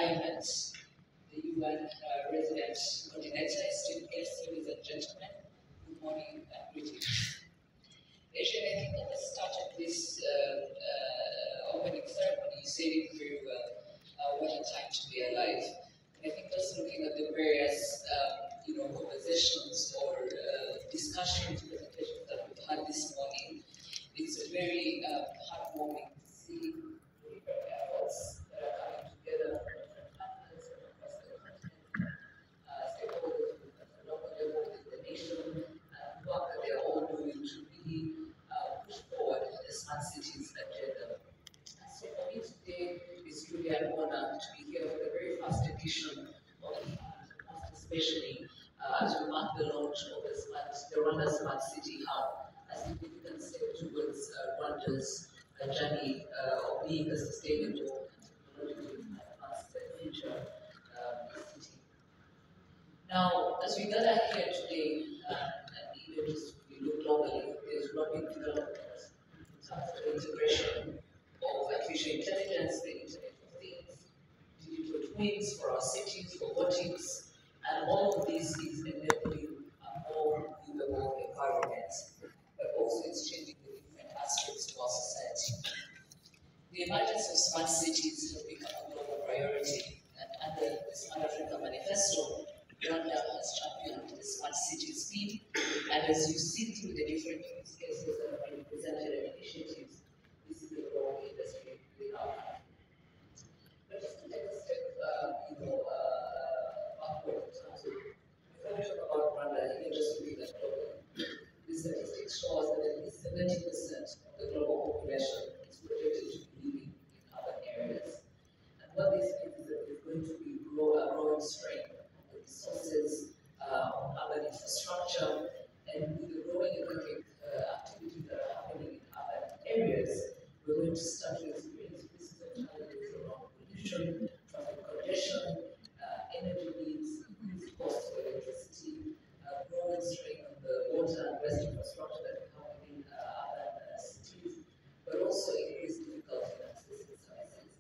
Climate, the UN resident coordinator, esteemed guests, ladies and gentlemen. Good morning and greetings. Actually, I think at the start of this opening ceremony, you said it very well. What a time to be alive. And I think just looking at the various, conversations or discussions, presentations that we've had this morning, it's very heartwarming to see the different efforts that are coming together from different partners across the continent, stakeholders at the local level in the nation, and work that they're all doing to really push forward the smart cities agenda. So for me today, it's truly an honor to be here for the very first edition of the fund, most especially as we mark the launch of the Rwanda Smart City Hub, a significant step towards Rwanda's journey of being a sustainable and technologically advanced future city. Now, as we gather here today, and even just we look globally, there's rapid development in terms of the integration of artificial intelligence, the Internet of Things, digital twins for our cities, robotics, and all of this is enabling a more livable environment, but also it's changing the different aspects of our society. The emergence of smart cities has become a global priority, and under the Smart Africa Manifesto, Rwanda has championed the smart city speed, and as you see through the different use cases that have been presented and initiatives, this is the growing industry we have. But just to take a step, backward in terms of, before we talk about Rwanda, even just looking at globally, the statistics show us that at least 70% of the global population is projected to be living in urban areas. And what this means is that there's going to be a growing strain on the resources, on urban infrastructure, and with the growing economic activities that are happening in urban areas, we're going to start to experience physical challenges around pollution, traffic congestion, energy needs, increased costs of electricity, growing strain on the water and waste infrastructure that we have within urban cities, but also increased difficulty in accessing services.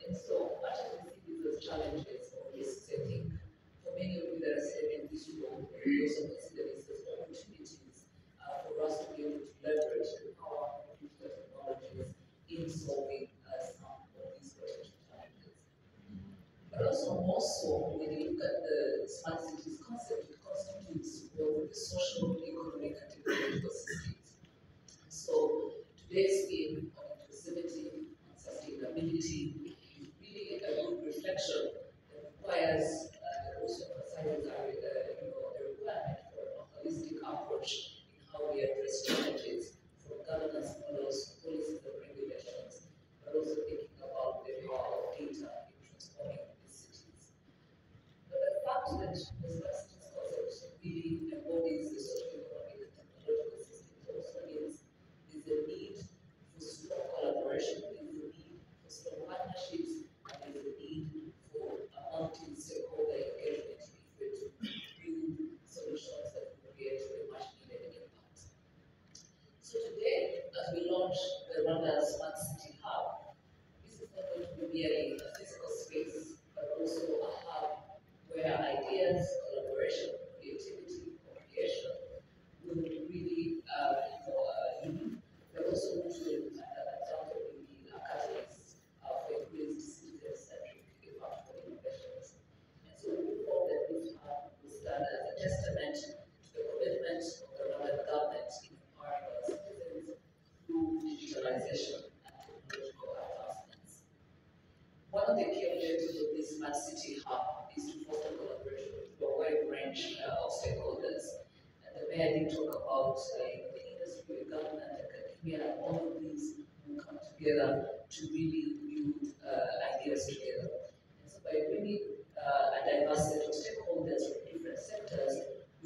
And so, much as we see these as challenges or risks, I think for many of you that are sitting in this room, we also consider this as opportunities for us to be able to leverage the power of digital technologies in solving some of these potential challenges. But also more so, when you look at the smart cities concept, it constitutes both the social, economic, and technological systems. So today's theme on inclusivity and sustainability is really a good reflection that requires also emphasizes the requirement for a holistic approach in how we address challenges from governance models, policies, and regulations, but also thinking about the power of data in transforming these cities. But the fact that the smart cities concept really embodies the socio-economic and technological systems also means there's a need for strong collaboration, there's a need for strong partnerships, and there's a need for a multi-stakeholder engagement if we're to build solutions that will create a much needed impact. So today, as we launch the Rwanda Smart City Hub, this is not going to be merely a physical space, but also a hub where ideas, collaboration, creativity, co-creation will really lead, but also to undoubtedly be a catalyst for increased citizen-centric impactful innovations. And so we hope that this hub will stand as a testament to the commitment of the Rwandan government in empowering our citizens through digitalization and technological advancements. One of the key objectives of this Smart City Hub is to foster collaboration with a wide range of stakeholders. And the mayor did talk about the industry, government, academia, and all of these will come together to really build ideas together. And so by bringing a diverse set of stakeholders from different sectors,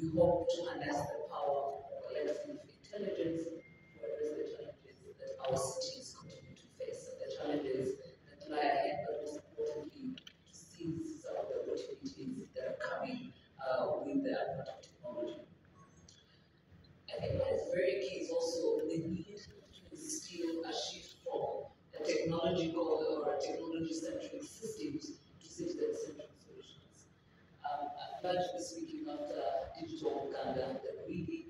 we hope to harness the power of collective intelligence to address the challenges that our cities continue to face, and the challenges that lie ahead, but most importantly, to seize some of the opportunities that are coming with the advent of technology. I think what is very key is also the need to instill a shift from a technological or a technology-centric systems to cities largely speaking after digital Uganda that really,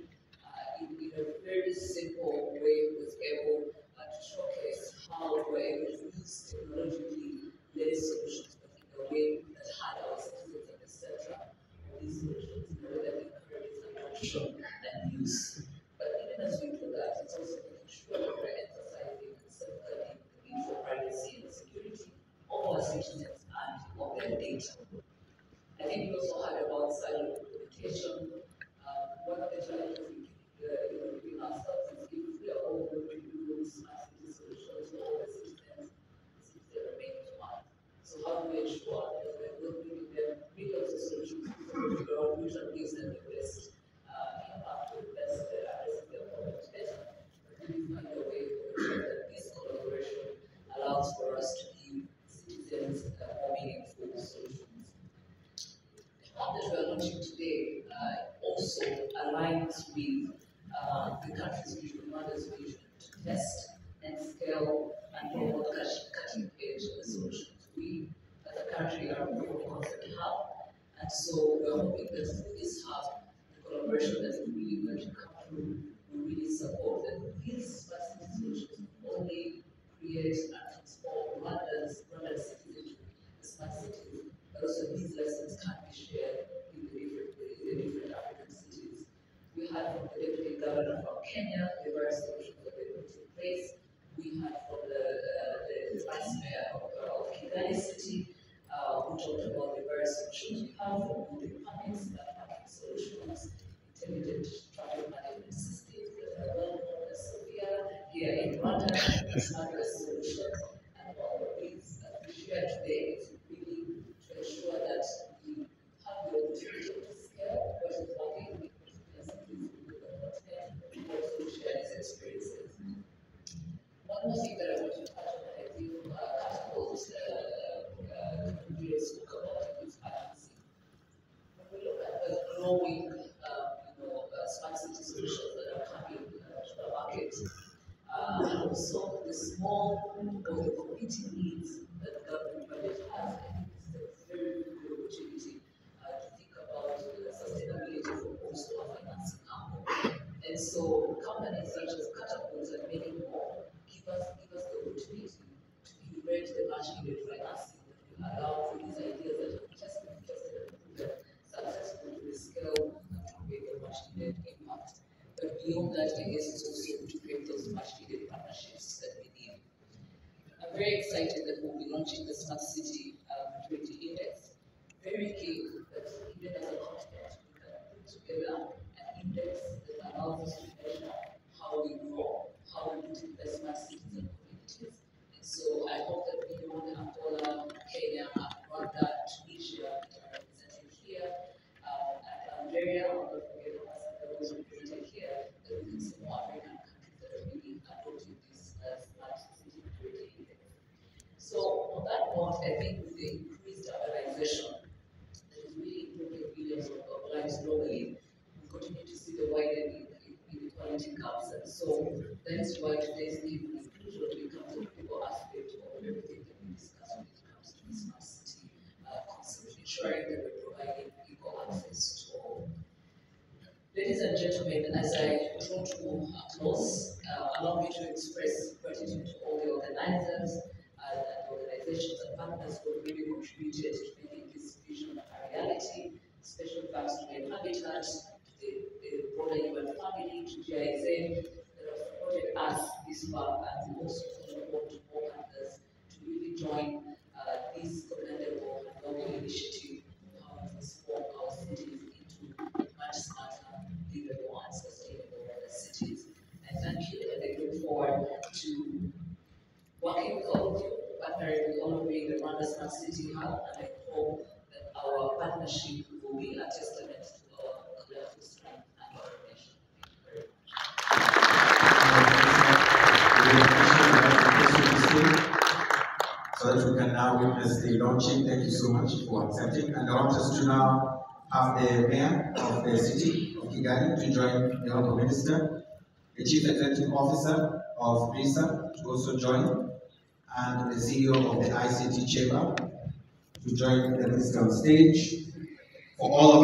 in a very simple way, was able to showcase how we're able to use technologically led solutions, but in a way that had our citizens at the center of these solutions, in a way that encourages adoption and use. But even as we do that, it's also making sure that we're emphasizing and safeguarding the need for privacy and security of our citizens and of their data. I think we also heard about silent implementation. One of the challenges we keep giving ourselves is if we are all going to build smart city solutions for all the citizens, the city remains one. So how do we ensure that we're not giving them millions of solutions before we figure out which one gives them the best impact, the best addressing their problems better? But really find a way to ensure that this collaboration allows for us to give citizens more meaningful solutions. That we are launching today also aligns with the country's vision, Rwanda's vision to test and scale and promote cutting-edge solutions. We, as a country, are a proof of concept hub, and so we're hoping that through this hub, the collaboration that is really going to come through will really support that these smart city solutions only create and transform Rwanda's citizens to smart cities, but also these lessons can be shared in the different African cities. We had from the Deputy Governor from Kenya the various solutions that they put in place. We had from the Vice Mayor of Kigali City who talked about the various solutions we have from building permits, parking solutions, intelligent traffic management systems that are well known as Sophia here in Rwanda, smart solutions, and all of these that we share today is really to ensure that we have the opportunity to scale what is working with cities with the content, and also share these experiences. One more thing that I want to touch on, I think, catapult spoke about is advocacy. When we look at the growing, smart city solutions that are coming to the market, and also the small or the competing needs that the government budget has, I think this is a very good opportunity to think about sustainability from also a financing angle. And so companies such as Catapult and many more give us the opportunity to curate the much needed financing that will allow for these ideas that have just been tested and proven successful to scale and to create a much needed impact. But beyond that, I guess it's also to create those much needed partnerships that we need. I'm very excited that we'll be launching the Smart City Maturity Index. Very key that even as a continent, we can put together an index that allows us to measure how we grow, how we put in the smart cities and communities. And so I hope that beyond Angola, Kenya, Rwanda, Tunisia that are represented here, and Algeria, I'll not forget those represented here, that we can see more African countries that are really adopting this smart city maturity index. So on that note, I think with the increased urbanization that is really improving billions of lives globally, we continue to see the widening inequality gaps. And so that's why today's theme on inclusion becomes a critical aspect of everything that we discuss when it comes to the smart city concept, ensuring that we're providing equal access to all. Ladies and gentlemen, as I draw to a close, allow me to express gratitude to all the organizers and organizations and partners who have really contributed to making this vision a reality. Special thanks to the Habitat, to the broader UN family, to GIZ that have supported us this far, and we also call upon to more partners to really join this commendable and noble initiative to how to transform our cities into much smarter, livable, and sustainable cities. I thank you, and I look forward to working with all of you, partnering with all of you in the Rwanda Smart City Hub, and I hope that our partnership will be a testament to our collective strength and coordination. So that we can now witness the launching. Thank you so much for accepting. And I want us to now have the mayor of the city of Kigali to join the honorable minister, the chief executive officer of RISA to also join, and the CEO of the ICT chamber to join the minister on stage. For all of